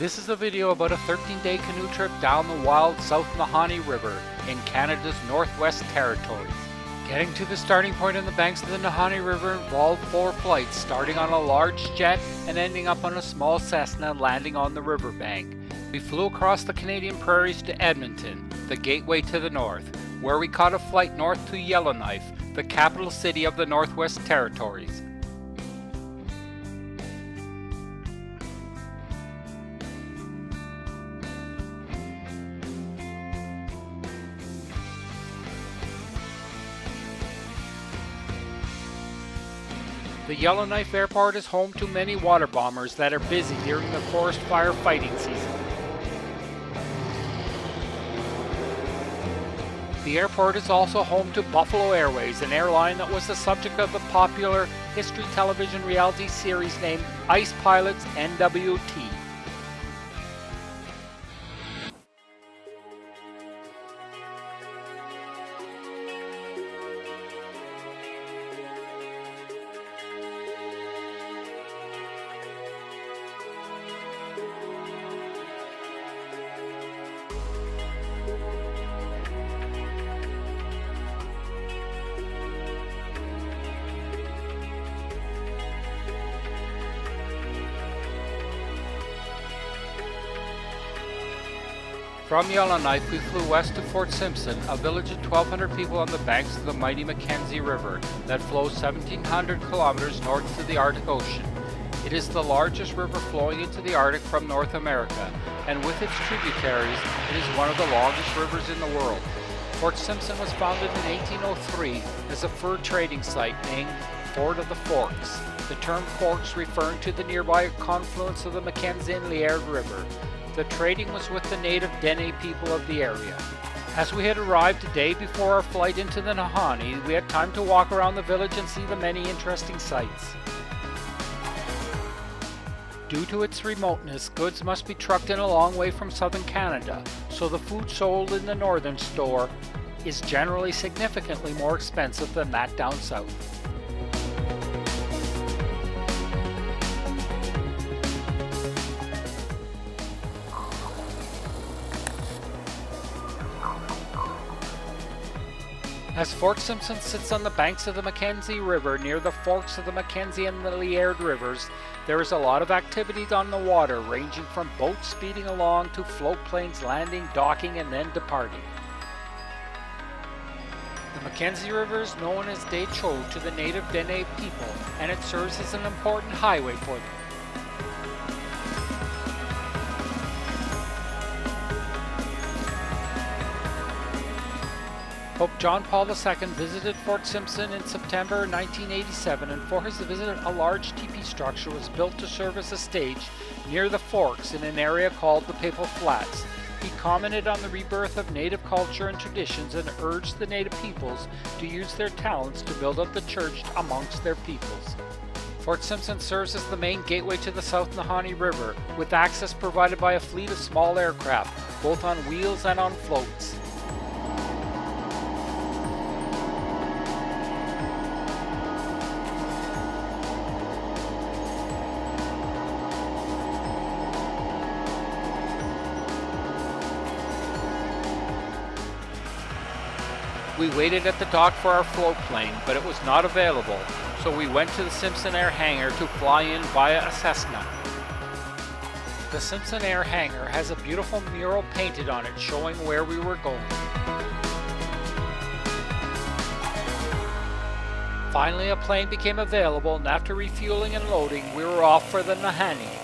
This is a video about a 13-day canoe trip down the wild South Nahanni River in Canada's Northwest Territories. Getting to the starting point on the banks of the Nahanni River involved 4 flights, starting on a large jet and ending up on a small Cessna landing on the riverbank. We flew across the Canadian prairies to Edmonton, the gateway to the north, where we caught a flight north to Yellowknife, the capital city of the Northwest Territories. The Yellowknife Airport is home to many water bombers that are busy during the forest fire fighting season. The airport is also home to Buffalo Airways, an airline that was the subject of the popular history television reality series named Ice Pilots NWT. From Yellowknife, we flew west to Fort Simpson, a village of 1,200 people on the banks of the mighty Mackenzie River that flows 1,700 kilometers north to the Arctic Ocean. It is the largest river flowing into the Arctic from North America, and with its tributaries, it is one of the longest rivers in the world. Fort Simpson was founded in 1803 as a fur trading site named Fort of the Forks, the term Forks referring to the nearby confluence of the Mackenzie and Liard River. The trading was with the native Dene people of the area. As we had arrived a day before our flight into the Nahanni, we had time to walk around the village and see the many interesting sights. Due to its remoteness, goods must be trucked in a long way from southern Canada, so the food sold in the northern store is generally significantly more expensive than that down south. As Fort Simpson sits on the banks of the Mackenzie River near the forks of the Mackenzie and the Liard Rivers, there is a lot of activity on the water, ranging from boats speeding along to float planes landing, docking, and then departing. The Mackenzie River is known as Des Cho to the native Dene people, and it serves as an important highway for them. Pope John Paul II visited Fort Simpson in September 1987, and for his visit a large teepee structure was built to serve as a stage near the forks in an area called the Papal Flats. He commented on the rebirth of native culture and traditions and urged the native peoples to use their talents to build up the church amongst their peoples. Fort Simpson serves as the main gateway to the South Nahanni River, with access provided by a fleet of small aircraft, both on wheels and on floats. We waited at the dock for our float plane, but it was not available, so we went to the Simpson Air hangar to fly in via a Cessna. The Simpson Air hangar has a beautiful mural painted on it showing where we were going. Finally, a plane became available, and after refueling and loading, we were off for the Nahanni.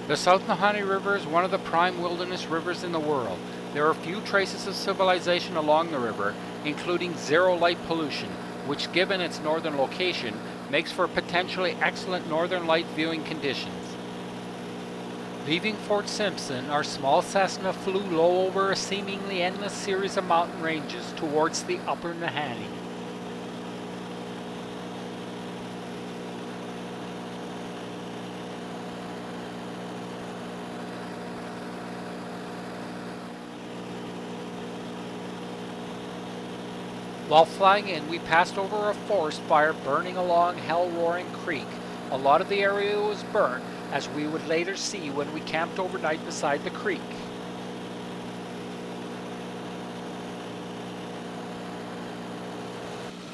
The South Nahanni River is one of the prime wilderness rivers in the world. There are few traces of civilization along the river, including zero light pollution, which, given its northern location, makes for potentially excellent northern light viewing conditions. Leaving Fort Simpson, our small Cessna flew low over a seemingly endless series of mountain ranges towards the upper Nahanni. While flying in, we passed over a forest fire burning along Hell-Roaring Creek. A lot of the area was burnt, as we would later see when we camped overnight beside the creek.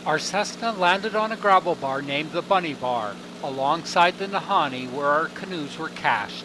Our Cessna landed on a gravel bar named the Bunny Bar, alongside the Nahanni where our canoes were cached.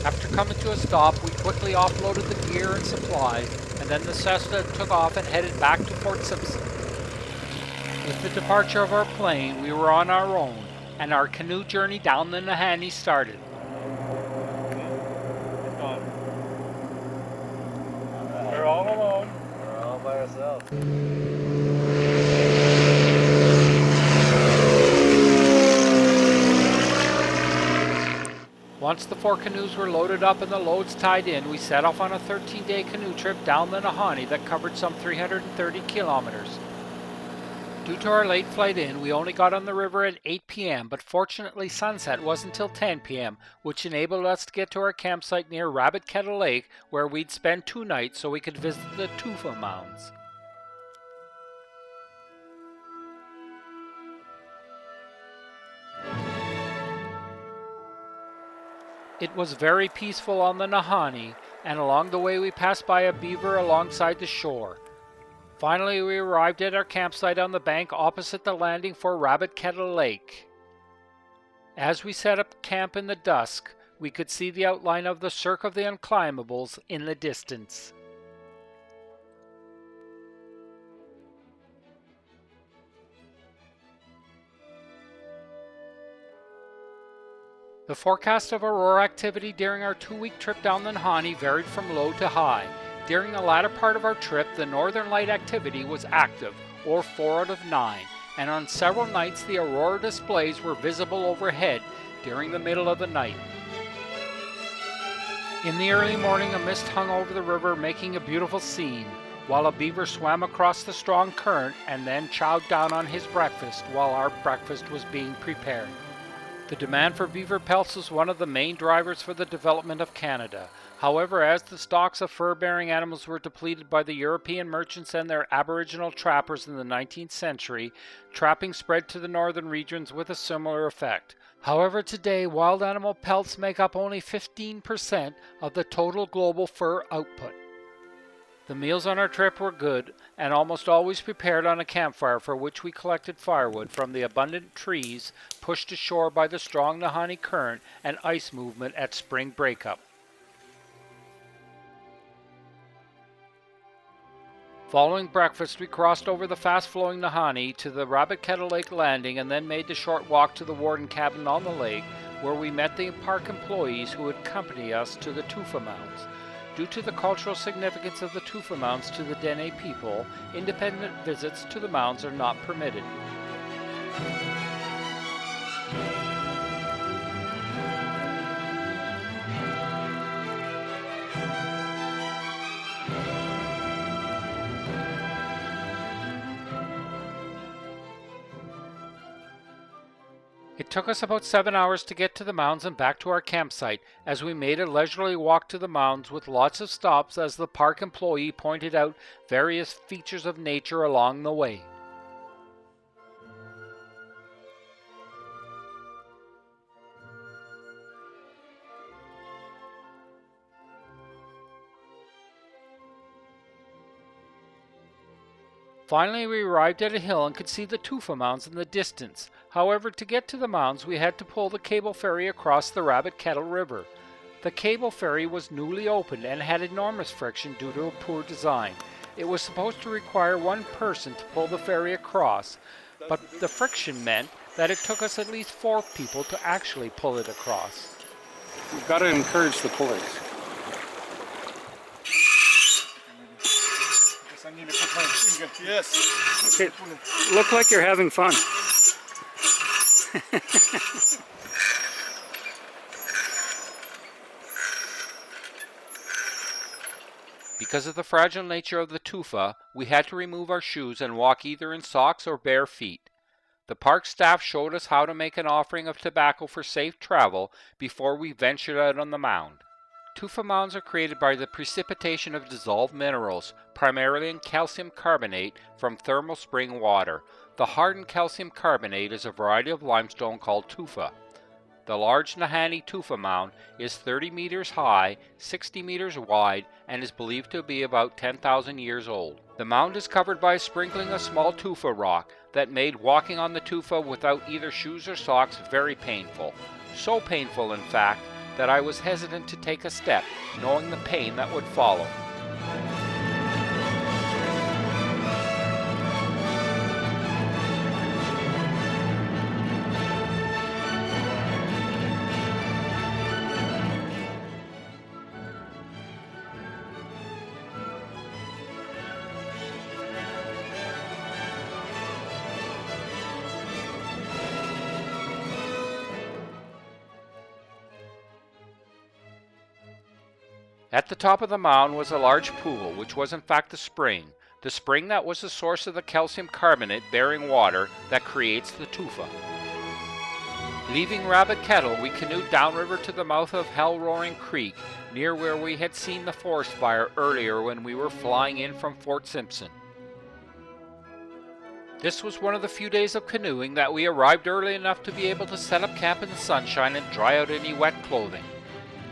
After coming to a stop, we quickly offloaded the gear and supplies, and then the Cessna took off and headed back to Fort Simpson. With the departure of our plane, we were on our own, and our canoe journey down the Nahanni started. We're all alone. We're all by ourselves. Once the 4 canoes were loaded up and the loads tied in, we set off on a 13-day canoe trip down the Nahanni that covered some 330 kilometers. Due to our late flight in, we only got on the river at 8 p.m., but fortunately sunset wasn't until 10 p.m., which enabled us to get to our campsite near Rabbit Kettle Lake, where we'd spend 2 nights so we could visit the Tufa mounds. It was very peaceful on the Nahanni, and along the way we passed by a beaver alongside the shore. Finally, we arrived at our campsite on the bank opposite the landing for Rabbit Kettle Lake. As we set up camp in the dusk, we could see the outline of the Cirque of the Unclimbables in the distance. The forecast of aurora activity during our 2-week trip down the Nahanni varied from low to high. During the latter part of our trip, the northern light activity was active, or 4 out of 9, and on several nights the aurora displays were visible overhead during the middle of the night. In the early morning, a mist hung over the river, making a beautiful scene, while a beaver swam across the strong current and then chowed down on his breakfast while our breakfast was being prepared. The demand for beaver pelts was one of the main drivers for the development of Canada. However, as the stocks of fur-bearing animals were depleted by the European merchants and their Aboriginal trappers in the 19th century, trapping spread to the northern regions with a similar effect. However, today, wild animal pelts make up only 15% of the total global fur output. The meals on our trip were good and almost always prepared on a campfire, for which we collected firewood from the abundant trees pushed ashore by the strong Nahanni current and ice movement at spring breakup. Following breakfast, we crossed over the fast-flowing Nahanni to the Rabbit Kettle Lake landing and then made the short walk to the Warden cabin on the lake, where we met the park employees who would accompany us to the Tufa mounds. Due to the cultural significance of the Tufa mounds to the Dene people, independent visits to the mounds are not permitted. It took us about 7 hours to get to the mounds and back to our campsite, as we made a leisurely walk to the mounds with lots of stops as the park employee pointed out various features of nature along the way. Finally, we arrived at a hill and could see the Tufa mounds in the distance. However, to get to the mounds, we had to pull the cable ferry across the Rabbit Kettle River. The cable ferry was newly opened and had enormous friction due to a poor design. It was supposed to require one person to pull the ferry across, but the friction meant that it took us at least 4 people to actually pull it across. We've got to encourage the pullers. Yes. Okay, look like you're having fun. Because of the fragile nature of the Tufa, we had to remove our shoes and walk either in socks or bare feet. The park staff showed us how to make an offering of tobacco for safe travel before we ventured out on the mound. Tufa mounds are created by the precipitation of dissolved minerals, primarily in calcium carbonate from thermal spring water. The hardened calcium carbonate is a variety of limestone called tufa. The large Nahanni Tufa mound is 30 meters high, 60 meters wide, and is believed to be about 10,000 years old. The mound is covered by a sprinkling of small tufa rock that made walking on the tufa without either shoes or socks very painful. So painful, in fact, that I was hesitant to take a step, knowing the pain that would follow. At the top of the mound was a large pool, which was in fact the spring that was the source of the calcium carbonate bearing water that creates the tufa. Leaving Rabbit Kettle, we canoed downriver to the mouth of Hell Roaring Creek, near where we had seen the forest fire earlier when we were flying in from Fort Simpson. This was one of the few days of canoeing that we arrived early enough to be able to set up camp in the sunshine and dry out any wet clothing.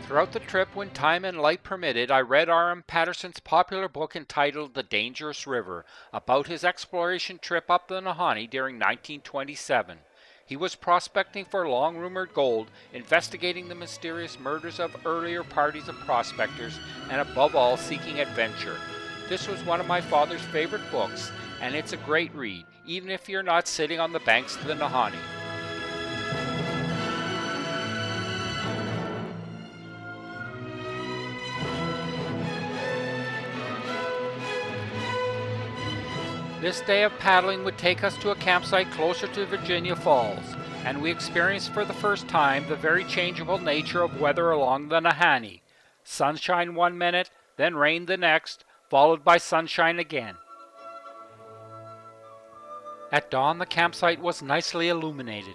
Throughout the trip, when time and light permitted, I read R.M. Patterson's popular book entitled The Dangerous River, about his exploration trip up the Nahanni during 1927. He was prospecting for long-rumored gold, investigating the mysterious murders of earlier parties of prospectors, and above all, seeking adventure. This was one of my father's favorite books, and it's a great read, even if you're not sitting on the banks of the Nahanni. This day of paddling would take us to a campsite closer to Virginia Falls, and we experienced for the first time the very changeable nature of weather along the Nahanni. Sunshine one minute, then rain the next, followed by sunshine again. At dawn, the campsite was nicely illuminated.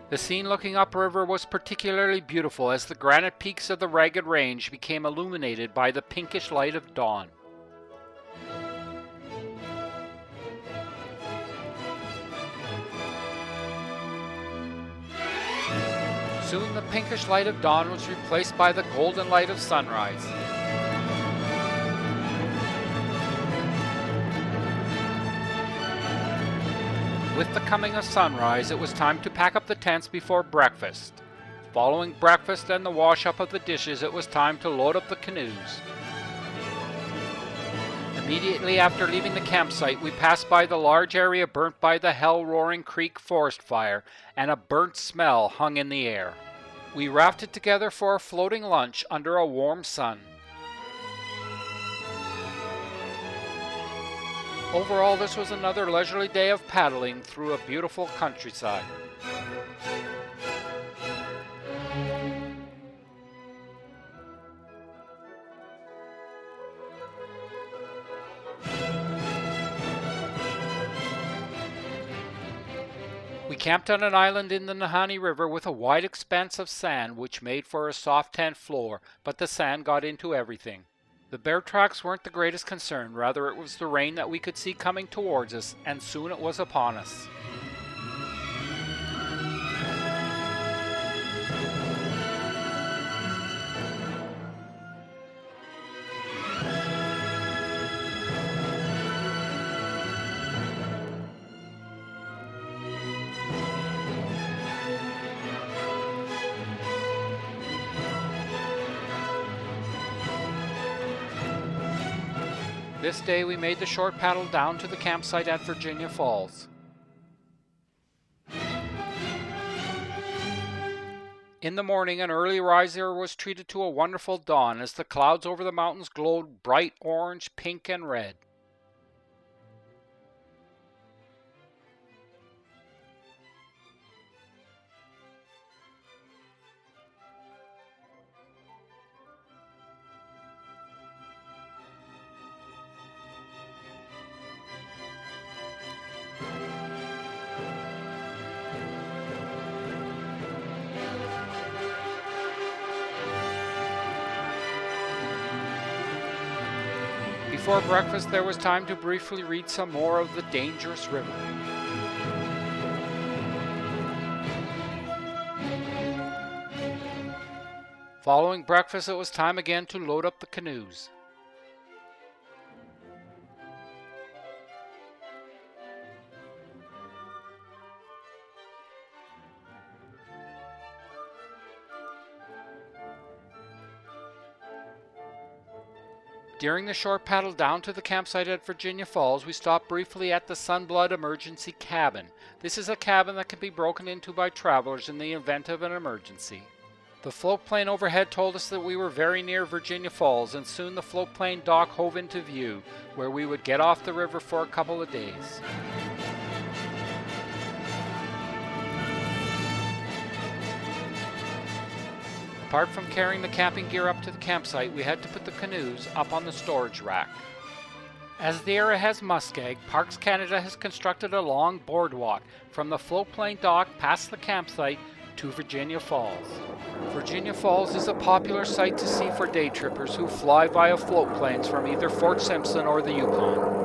The scene looking upriver was particularly beautiful as the granite peaks of the Ragged Range became illuminated by the pinkish light of dawn. Soon the pinkish light of dawn was replaced by the golden light of sunrise. With the coming of sunrise, it was time to pack up the tents before breakfast. Following breakfast and the wash-up of the dishes, it was time to load up the canoes. Immediately after leaving the campsite, we passed by the large area burnt by the Hell Roaring Creek forest fire, and a burnt smell hung in the air. We rafted together for a floating lunch under a warm sun. Overall, this was another leisurely day of paddling through a beautiful countryside. We camped on an island in the Nahanni River with a wide expanse of sand which made for a soft tent floor, but the sand got into everything. The bear tracks weren't the greatest concern, rather it was the rain that we could see coming towards us, and soon it was upon us. This day we made the short paddle down to the campsite at Virginia Falls. In the morning, an early riser was treated to a wonderful dawn as the clouds over the mountains glowed bright orange, pink, and red. Before breakfast, there was time to briefly read some more of the dangerous river. Following breakfast, it was time again to load up the canoes. During the short paddle down to the campsite at Virginia Falls, we stopped briefly at the Sunblood Emergency Cabin. This is a cabin that can be broken into by travelers in the event of an emergency. The floatplane overhead told us that we were very near Virginia Falls, and soon the floatplane dock hove into view, where we would get off the river for a couple of days. Apart from carrying the camping gear up to the campsite, we had to put the canoes up on the storage rack. As the area has muskeg, Parks Canada has constructed a long boardwalk from the floatplane dock past the campsite to Virginia Falls. Virginia Falls is a popular site to see for day trippers who fly via floatplanes from either Fort Simpson or the Yukon.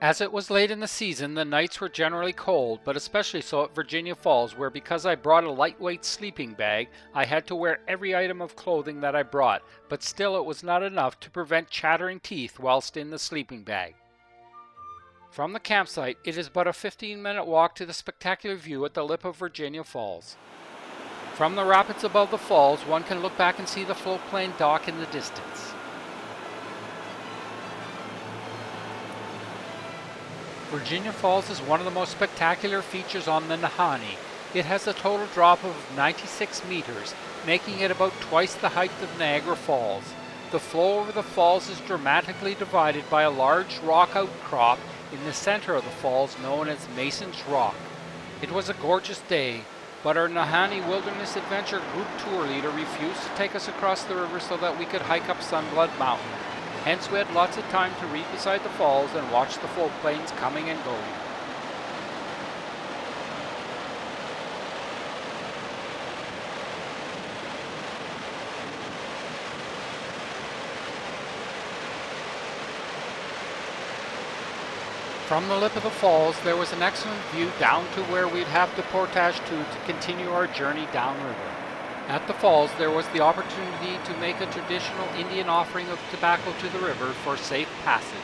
As it was late in the season, the nights were generally cold, but especially so at Virginia Falls, where because I brought a lightweight sleeping bag, I had to wear every item of clothing that I brought, but still it was not enough to prevent chattering teeth whilst in the sleeping bag. From the campsite, it is but a 15-minute walk to the spectacular view at the lip of Virginia Falls. From the rapids above the falls, one can look back and see the floatplane dock in the distance. Virginia Falls is one of the most spectacular features on the Nahanni. It has a total drop of 96 meters, making it about twice the height of Niagara Falls. The flow over the falls is dramatically divided by a large rock outcrop in the center of the falls known as Mason's Rock. It was a gorgeous day, but our Nahanni Wilderness Adventure group tour leader refused to take us across the river so that we could hike up Sunblood Mountain. Hence we had lots of time to read beside the falls and watch the floatplanes coming and going. From the lip of the falls, there was an excellent view down to where we'd have to portage to continue our journey downriver. At the falls, there was the opportunity to make a traditional Indian offering of tobacco to the river for safe passage.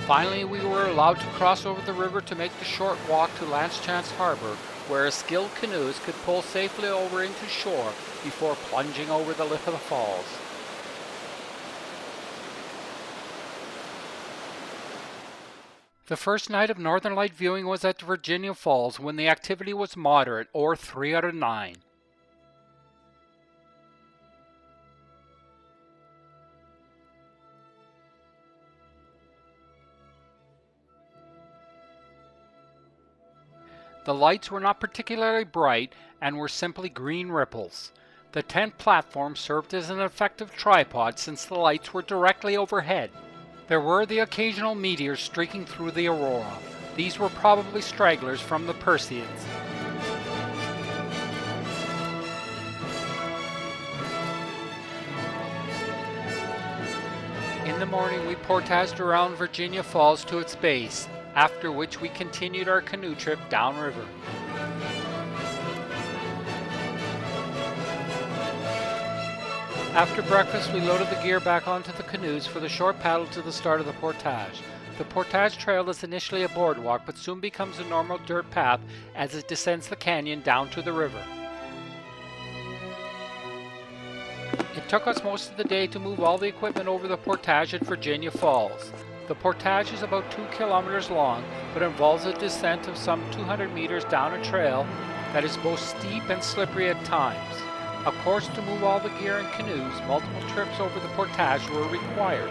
Finally, we were allowed to cross over the river to make the short walk to Last Chance Harbor, where skilled canoes could pull safely over into shore before plunging over the lip of the falls. The first night of Northern Light viewing was at Virginia Falls when the activity was moderate, or 3 out of 9. The lights were not particularly bright and were simply green ripples. The tent platform served as an effective tripod since the lights were directly overhead. There were the occasional meteors streaking through the aurora. These were probably stragglers from the Perseids. In the morning, we portaged around Virginia Falls to its base, after which we continued our canoe trip downriver. After breakfast, we loaded the gear back onto the canoes for the short paddle to the start of the portage. The portage trail is initially a boardwalk, but soon becomes a normal dirt path as it descends the canyon down to the river. It took us most of the day to move all the equipment over the portage at Virginia Falls. The portage is about 2 kilometers long, but involves a descent of some 200 meters down a trail that is both steep and slippery at times. Of course, to move all the gear and canoes, multiple trips over the portage were required.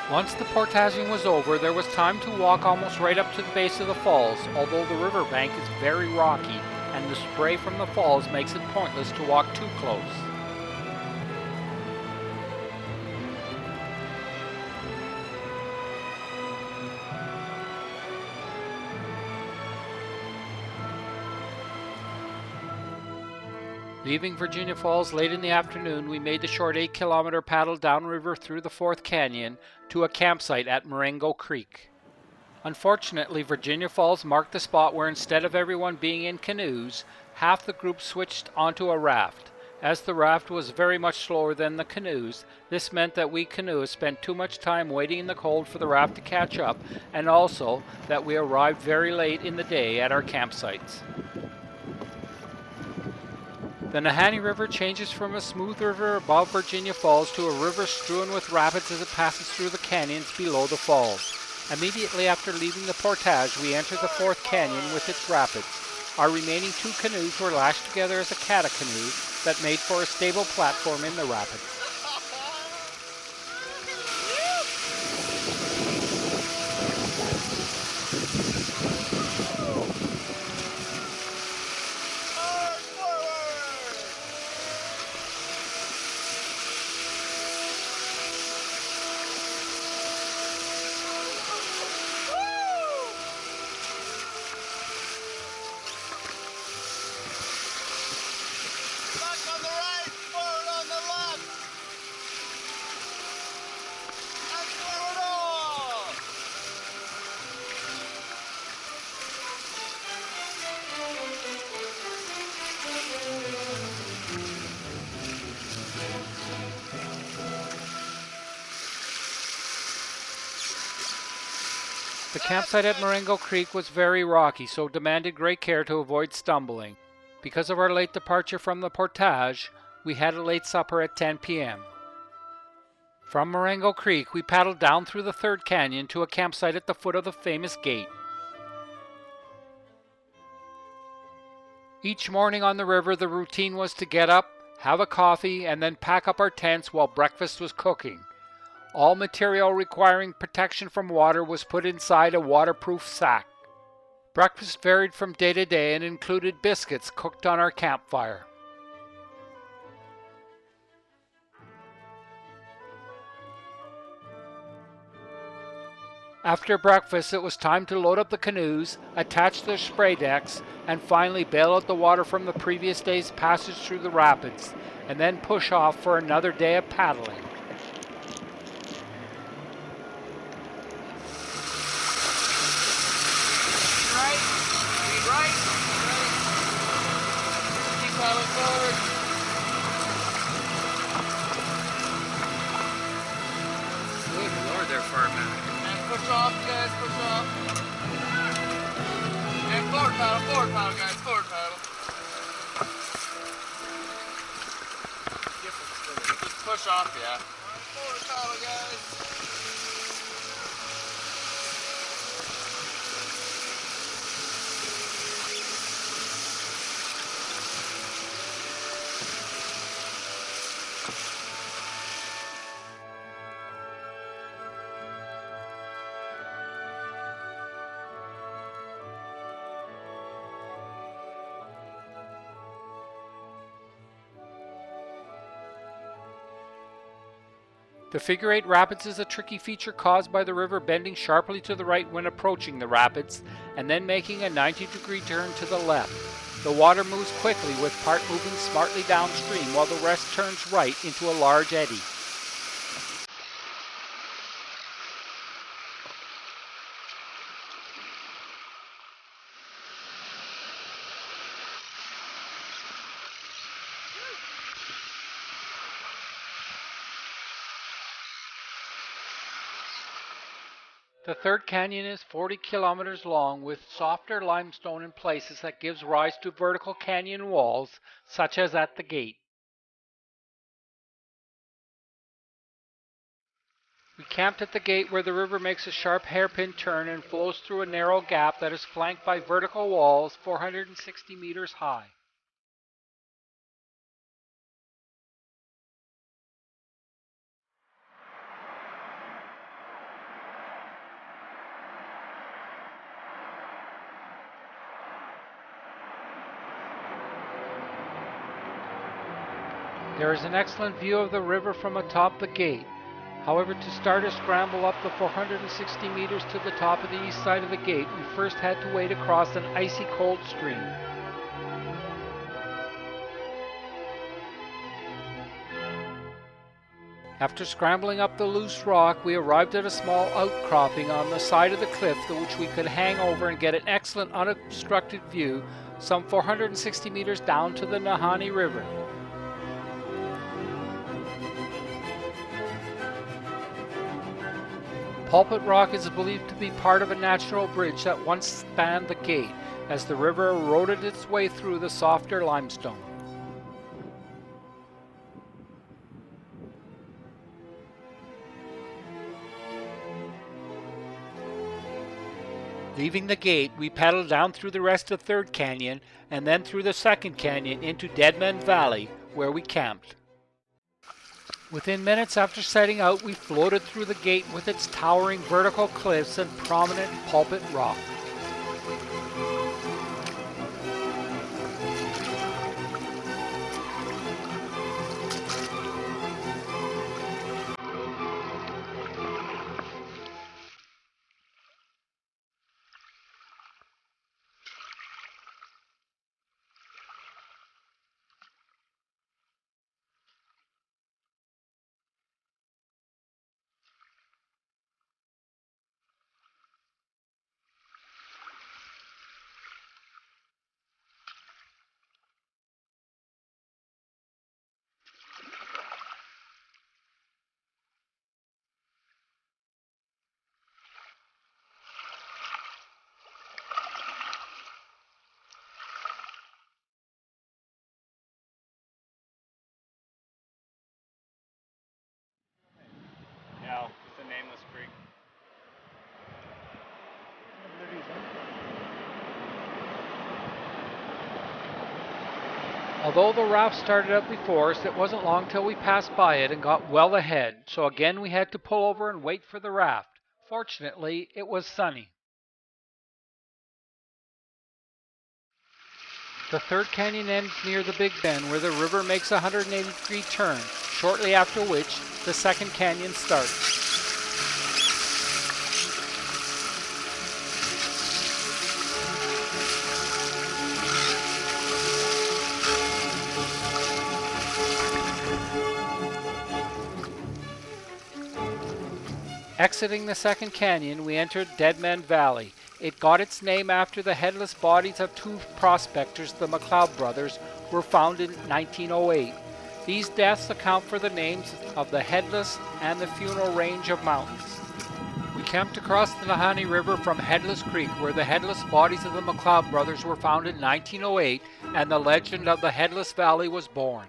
Once the portaging was over, there was time to walk almost right up to the base of the falls, although the riverbank is very rocky and the spray from the falls makes it pointless to walk too close. Leaving Virginia Falls late in the afternoon, we made the short 8-kilometer paddle downriver through the Fourth Canyon to a campsite at Marengo Creek. Unfortunately, Virginia Falls marked the spot where instead of everyone being in canoes, half the group switched onto a raft. As the raft was very much slower than the canoes, this meant that we canoeists spent too much time waiting in the cold for the raft to catch up, and also that we arrived very late in the day at our campsites. The Nahanni River changes from a smooth river above Virginia Falls to a river strewn with rapids as it passes through the canyons below the falls. Immediately after leaving the portage, we enter the Fourth Canyon with its rapids. Our remaining 2 canoes were lashed together as a canoe that made for a stable platform in the rapids. The campsite at Marengo Creek was very rocky, so demanded great care to avoid stumbling. Because of our late departure from the portage, we had a late supper at 10 p.m. From Marengo Creek, we paddled down through the Third Canyon to a campsite at the foot of the famous gate. Each morning on the river, the routine was to get up, have a coffee, and then pack up our tents while breakfast was cooking. All material requiring protection from water was put inside a waterproof sack. Breakfast varied from day to day and included biscuits cooked on our campfire. After breakfast, it was time to load up the canoes, attach their spray decks, and finally bail out the water from the previous day's passage through the rapids, and then push off for another day of paddling. Good Lord, they're far back. And push off, guys, push off. And forward paddle, guys, forward paddle. Just push off, yeah. Forward paddle, guys. The The figure 8 rapids is a tricky feature caused by the river bending sharply to the right when approaching the rapids and then making a 90-degree turn to the left. The water moves quickly with part moving smartly downstream while the rest turns right into a large eddy. The third canyon is 40 kilometers long with softer limestone in places that gives rise to vertical canyon walls, such as at the gate. We camped at the gate where the river makes a sharp hairpin turn and flows through a narrow gap that is flanked by vertical walls 460 meters high. There is an excellent view of the river from atop the gate. However, to start a scramble up the 460 meters to the top of the east side of the gate, we first had to wade across an icy cold stream. After scrambling up the loose rock, we arrived at a small outcropping on the side of the cliff to which we could hang over and get an excellent unobstructed view some 460 meters down to the Nahanni River. Pulpit Rock is believed to be part of a natural bridge that once spanned the gate as the river eroded its way through the softer limestone. Leaving the gate, we paddled down through the rest of Third Canyon and then through the Second Canyon into Deadman Valley, where we camped. Within minutes after setting out, we floated through the gate with its towering vertical cliffs and prominent Pulpit Rock. No, it's a nameless creek. Although the raft started up before us, it wasn't long till we passed by it and got well ahead, so again we had to pull over and wait for the raft. Fortunately, it was sunny. The third canyon ends near the Big Bend, where the river makes a 180-degree turn, shortly after which the second canyon starts. Exiting the second canyon, we entered Deadman Valley. It got its name after the headless bodies of two prospectors, the McLeod brothers, were found in 1908. These deaths account for the names of the Headless and the Funeral Range of mountains. We camped across the Nahanni River from Headless Creek, where the headless bodies of the McLeod brothers were found in 1908, and the legend of the Headless Valley was born.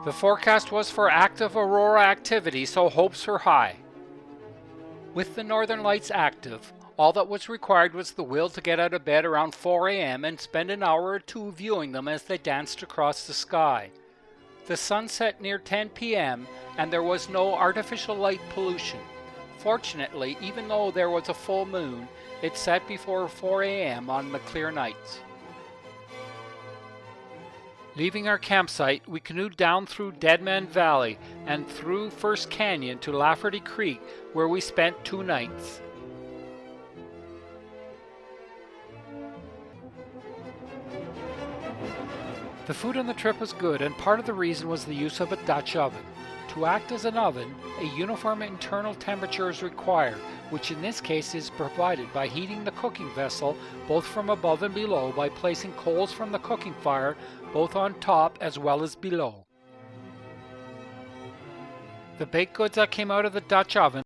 The forecast was for active aurora activity, so hopes were high. With the northern lights active, all that was required was the will to get out of bed around 4 a.m. and spend an hour or two viewing them as they danced across the sky. The sun set near 10 p.m. and there was no artificial light pollution. Fortunately, even though there was a full moon, it set before 4 a.m. on the clear nights. Leaving our campsite, we canoed down through Deadman Valley and through First Canyon to Lafferty Creek, where we spent 2 nights. The food on the trip was good, and part of the reason was the use of a Dutch oven. To act as an oven, a uniform internal temperature is required, which in this case is provided by heating the cooking vessel both from above and below by placing coals from the cooking fire both on top as well as below. The baked goods that came out of the Dutch oven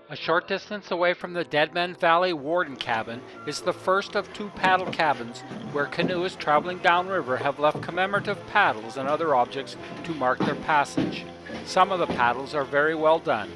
a short distance away from the Deadman Valley Warden Cabin is the first of 2 paddle cabins where canoeists traveling downriver have left commemorative paddles and other objects to mark their passage. Some of the paddles are very well done.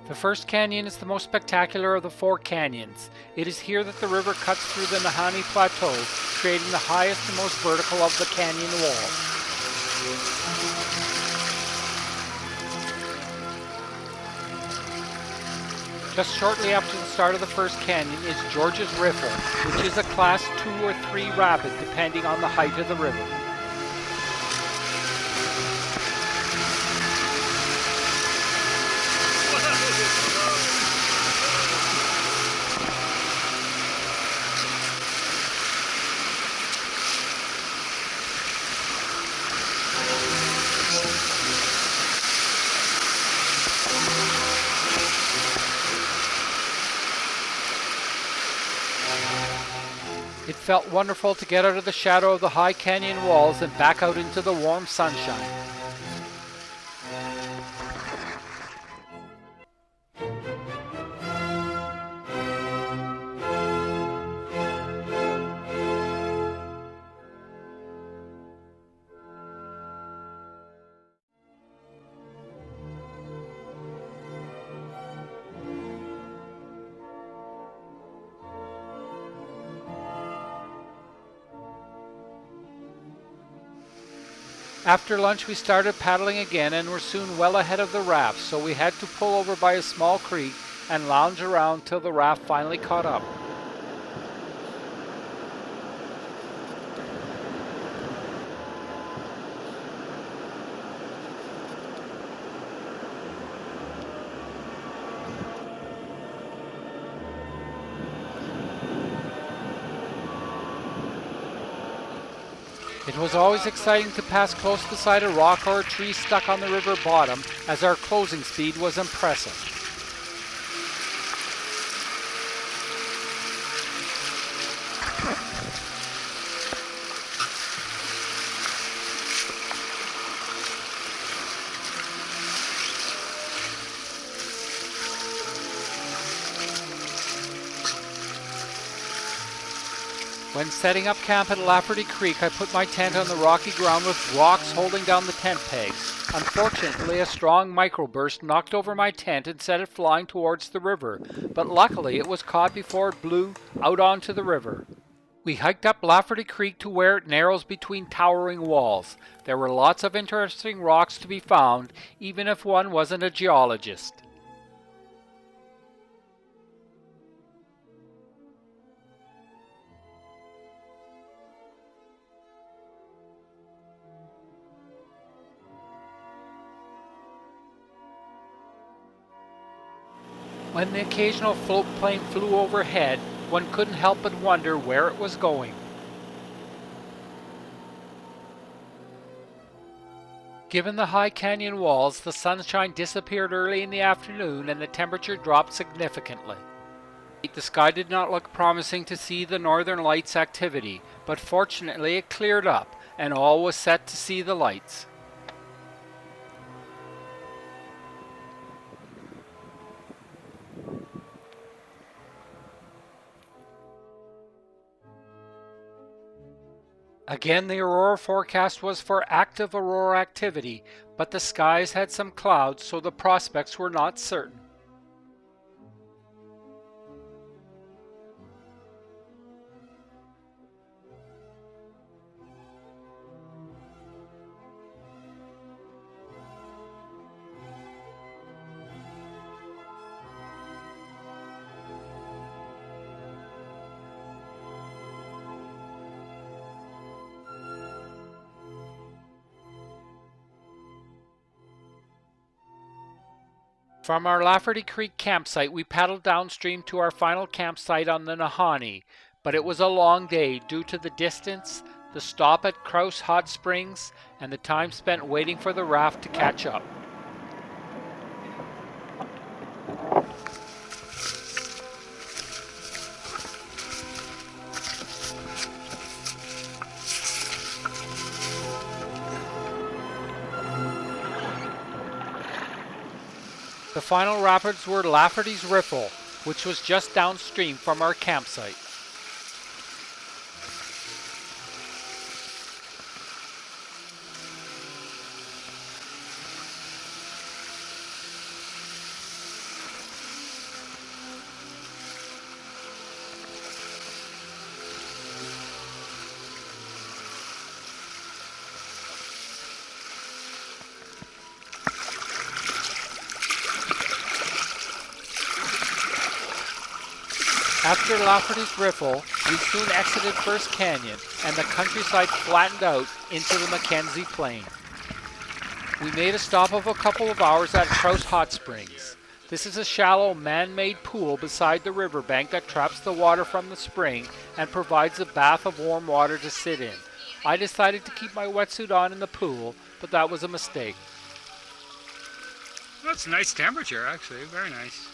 The first canyon is the most spectacular of the 4 canyons. It is here that the river cuts through the Nahanni Plateau, creating the highest and most vertical of the canyon walls. Just shortly after the start of the first canyon is George's Riffle, which is a class 2 or 3 rapid depending on the height of the river. It felt wonderful to get out of the shadow of the high canyon walls and back out into the warm sunshine. After lunch we started paddling again and were soon well ahead of the raft, so we had to pull over by a small creek and lounge around till the raft finally caught up. It was always exciting to pass close beside a rock or a tree stuck on the river bottom, as our closing speed was impressive. When setting up camp at Lafferty Creek, I put my tent on the rocky ground with rocks holding down the tent pegs. Unfortunately, a strong microburst knocked over my tent and set it flying towards the river, but luckily it was caught before it blew out onto the river. We hiked up Lafferty Creek to where it narrows between towering walls. There were lots of interesting rocks to be found, even if one wasn't a geologist. When the occasional float plane flew overhead, one couldn't help but wonder where it was going. Given the high canyon walls, the sunshine disappeared early in the afternoon and the temperature dropped significantly. The sky did not look promising to see the northern lights activity, but fortunately it cleared up and all was set to see the lights. Again, the aurora forecast was for active aurora activity, but the skies had some clouds, so the prospects were not certain. From our Lafferty Creek campsite, we paddled downstream to our final campsite on the Nahanni, but it was a long day due to the distance, the stop at Kraus Hotsprings, and the time spent waiting for the raft to catch up. The final rapids were Lafferty's Riffle, which was just downstream from our campsite. After Lafferty's Riffle, we soon exited First Canyon, and the countryside flattened out into the Mackenzie Plain. We made a stop of a couple of hours at Kraus Hotsprings. This is a shallow man-made pool beside the riverbank that traps the water from the spring and provides a bath of warm water to sit in. I decided to keep my wetsuit on in the pool, but that was a mistake. Well, it's a nice temperature, actually. Very nice.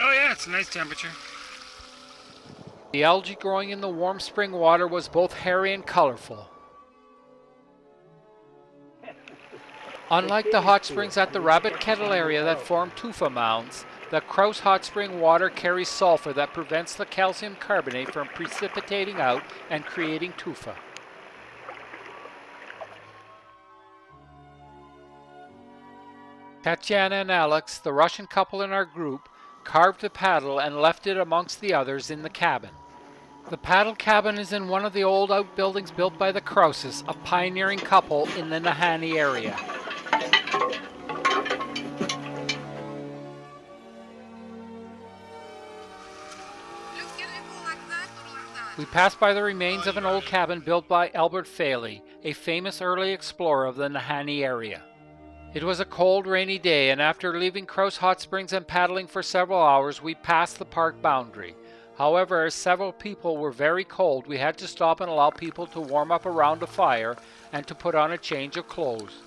Oh yeah, it's a nice temperature. The algae growing in the warm spring water was both hairy and colorful. Unlike the hot springs at the Rabbit Kettle area that form Tufa mounds, the Kraus Hot Spring water carries sulfur that prevents the calcium carbonate from precipitating out and creating tufa. Tatiana and Alex, the Russian couple in our group, carved a paddle and left it amongst the others in the cabin. The paddle cabin is in one of the old outbuildings built by the Krauses, a pioneering couple in the Nahanni area. We passed by the remains of an old cabin built by Albert Faley, a famous early explorer of the Nahanni area. It was a cold, rainy day, and after leaving Kraus Hot Springs and paddling for several hours, we passed the park boundary. However, as several people were very cold, we had to stop and allow people to warm up around a fire and to put on a change of clothes.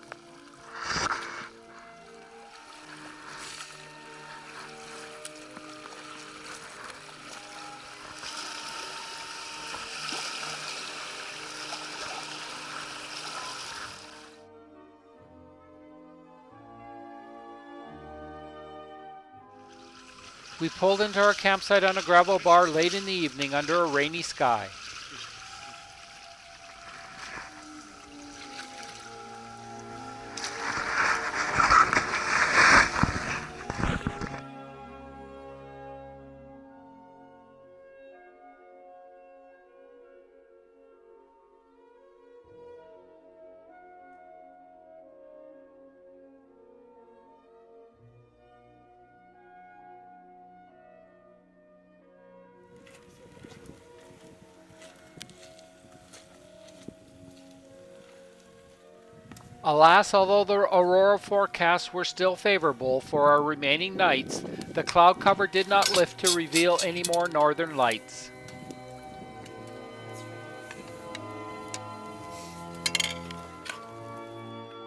We pulled into our campsite on a gravel bar late in the evening under a rainy sky. Alas, although the aurora forecasts were still favorable for our remaining nights, the cloud cover did not lift to reveal any more northern lights.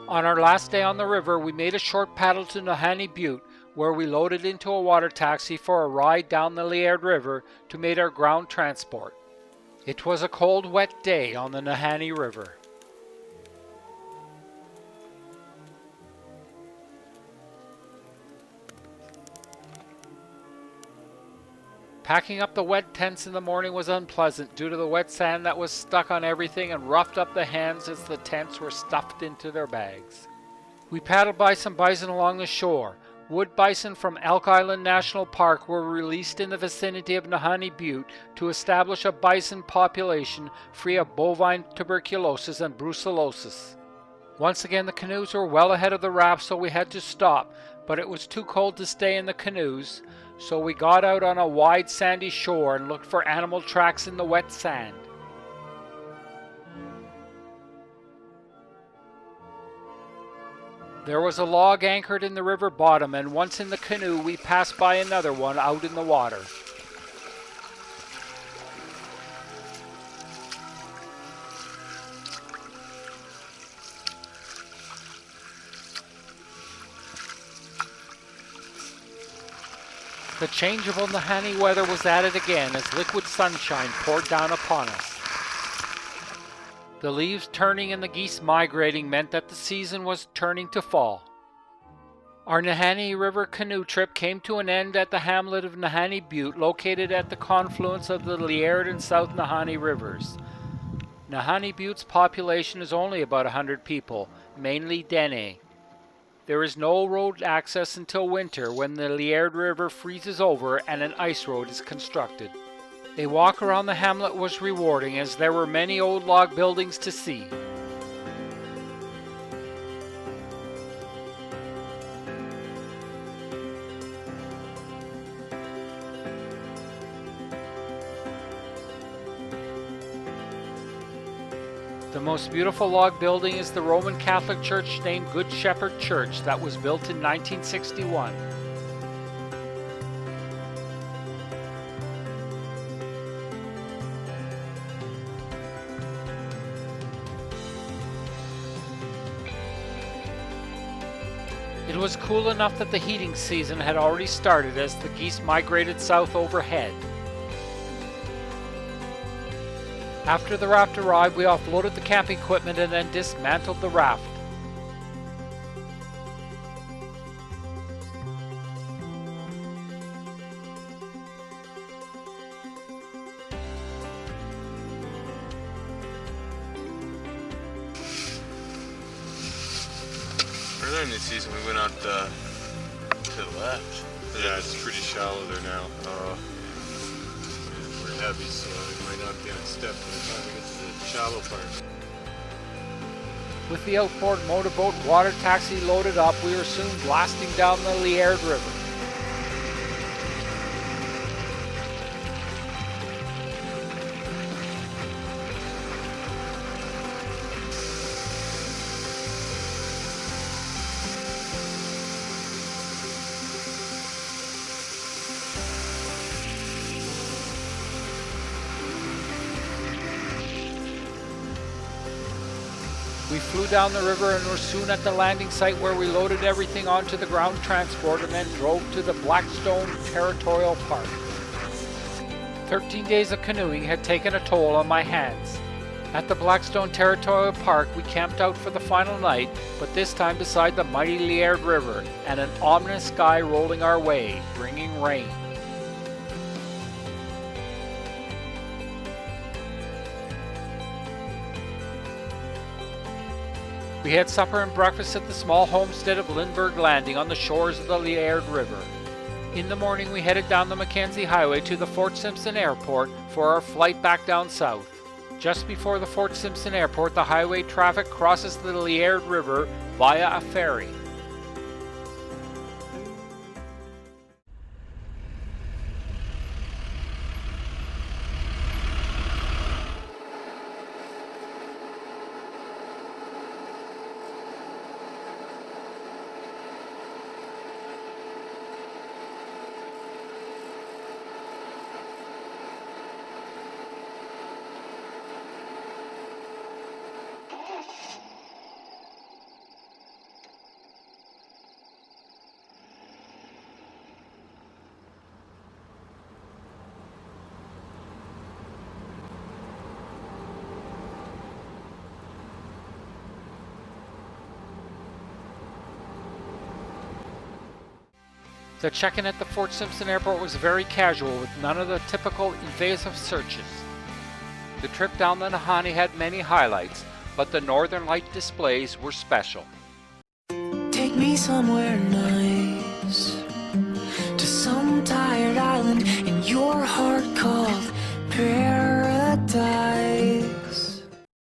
On our last day on the river, we made a short paddle to Nahanni Butte, where we loaded into a water taxi for a ride down the Liard River to make our ground transport. It was a cold, wet day on the Nahanni River. Packing up the wet tents in the morning was unpleasant due to the wet sand that was stuck on everything and roughed up the hands as the tents were stuffed into their bags. We paddled by some bison along the shore. Wood bison from Elk Island National Park were released in the vicinity of Nahanni Butte to establish a bison population free of bovine tuberculosis and brucellosis. Once again, the canoes were well ahead of the raft, so we had to stop, but it was too cold to stay in the canoes, so we got out on a wide sandy shore and looked for animal tracks in the wet sand. There was a log anchored in the river bottom, and once in the canoe we passed by another one out in the water. The changeable Nahanni weather was at it again as liquid sunshine poured down upon us. The leaves turning and the geese migrating meant that the season was turning to fall. Our Nahanni River canoe trip came to an end at the hamlet of Nahanni Butte, located at the confluence of the Liard and South Nahanni Rivers. Nahanni Butte's population is only about 100 people, mainly Dene. There is no road access until winter, when the Liard River freezes over and an ice road is constructed. A walk around the hamlet was rewarding, as there were many old log buildings to see. The most beautiful log building is the Roman Catholic church named Good Shepherd Church that was built in 1961. It was cool enough that the heating season had already started as the geese migrated south overhead. After the raft arrived, we offloaded the camping equipment and then dismantled the raft. Earlier in the season, we went out to the left. Yeah, it's pretty shallow there now. We're heavy, so it might not be on step by the time we get to the shallow part. With the outboard motorboat water taxi loaded up, we were soon blasting down the Liard River. We flew down the river and were soon at the landing site, where we loaded everything onto the ground transport and then drove to the Blackstone Territorial Park. 13 days of canoeing had taken a toll on my hands. At the Blackstone Territorial Park, we camped out for the final night, but this time beside the mighty Liard River and an ominous sky rolling our way, bringing rain. We had supper and breakfast at the small homestead of Lindbergh Landing on the shores of the Liard River. In the morning, we headed down the Mackenzie Highway to the Fort Simpson Airport for our flight back down south. Just before the Fort Simpson Airport, the highway traffic crosses the Liard River via a ferry. The check-in at the Fort Simpson airport was very casual, with none of the typical invasive searches. The trip down the Nahanni had many highlights, but the Northern Light displays were special. Take me somewhere nice, to some tired island in your heart called paradise.